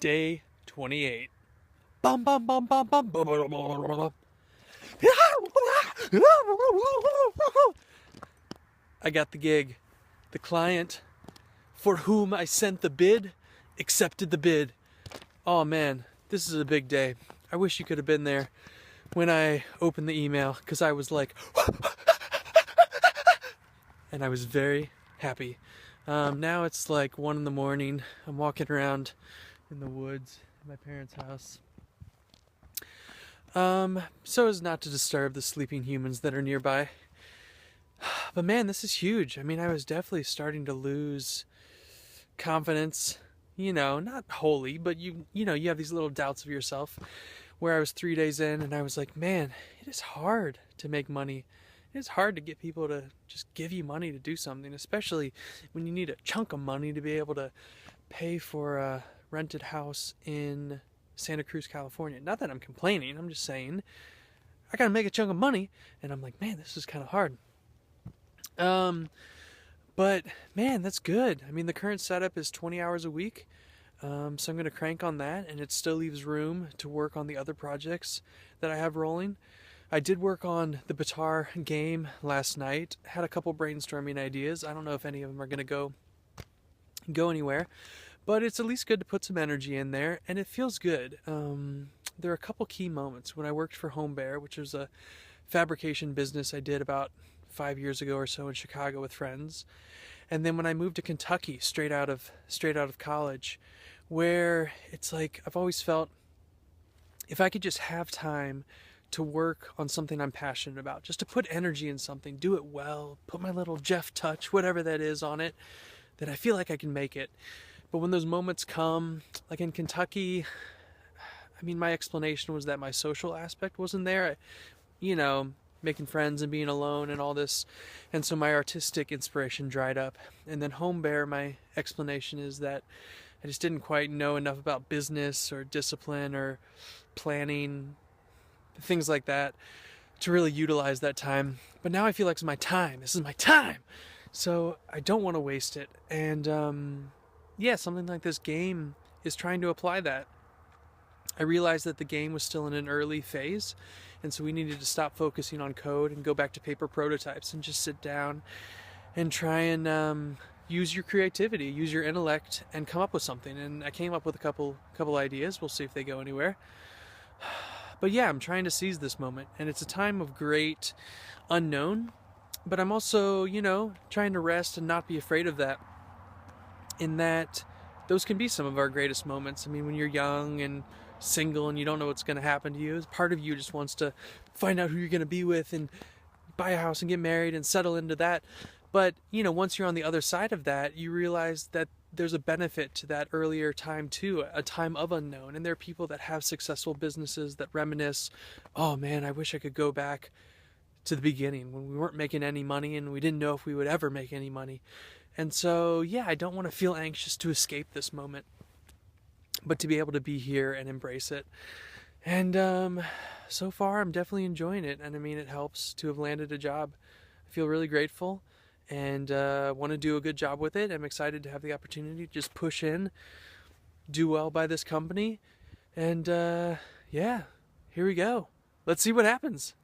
Day 28. Bum bum bum bum bum bum bum bum bum bum. I got the gig. The client for whom I sent the bid accepted the bid. Oh man, this is a big day. I wish you could have been there when I opened the email, because I was like, and I was very happy. Now it's like 1 in the morning. I'm walking around in the woods at my parents' house. So as not to disturb the sleeping humans that are nearby. But man, this is huge. I mean, I was definitely starting to lose confidence. You know, not wholly, but you have these little doubts of yourself. Where I was 3 days in and I was like, man, it is hard to make money. It is hard to get people to just give you money to do something, especially when you need a chunk of money to be able to pay for a rented house in Santa Cruz, California. Not that I'm complaining, I'm just saying I gotta make a chunk of money, and I'm like, man, this is kind of hard. But man, that's good. I mean, the current setup is 20 hours a week. So I'm going to crank on that, and it still leaves room to work on the other projects that I have rolling. I did work on the Batar game last night. Had a couple brainstorming ideas. I don't know if any of them are going to go anywhere, but it's at least good to put some energy in there, and it feels good. There are a couple key moments. When I worked for Home Bear, which was a fabrication business I did about 5 years ago or so in Chicago with friends. And then when I moved to Kentucky, straight out of college, where it's like I've always felt if I could just have time to work on something I'm passionate about, just to put energy in something, do it well, put my little Jeff touch, whatever that is, on it, then I feel like I can make it. But when those moments come, like in Kentucky, I mean, my explanation was that my social aspect wasn't there. Making friends and being alone and all this, and so my artistic inspiration dried up. And then Home Bear, my explanation is that I just didn't quite know enough about business or discipline or planning, things like that, to really utilize that time. But now I feel like it's my time. This is my time, so I don't want to waste it. And something like this game is trying to apply that. I realized that the game was still in an early phase, and so we needed to stop focusing on code and go back to paper prototypes and just sit down and try and use your creativity, use your intellect, and come up with something. And I came up with a couple ideas. We'll see if they go anywhere. But yeah, I'm trying to seize this moment, and it's a time of great unknown, but I'm also, trying to rest and not be afraid of that, in that those can be some of our greatest moments. I mean, when you're young and single and you don't know what's going to happen to you, part of you just wants to find out who you're going to be with and buy a house and get married and settle into that. But once you're on the other side of that, you realize that there's a benefit to that earlier time too, a time of unknown. And there are people that have successful businesses that reminisce, oh man, I wish I could go back to the beginning when we weren't making any money and we didn't know if we would ever make any money. And so I don't want to feel anxious to escape this moment, but to be able to be here and embrace it. And so far I'm definitely enjoying it. And I mean, it helps to have landed a job. I feel really grateful and want to do a good job with it. I'm excited to have the opportunity to just push in, do well by this company. And here we go. Let's see what happens.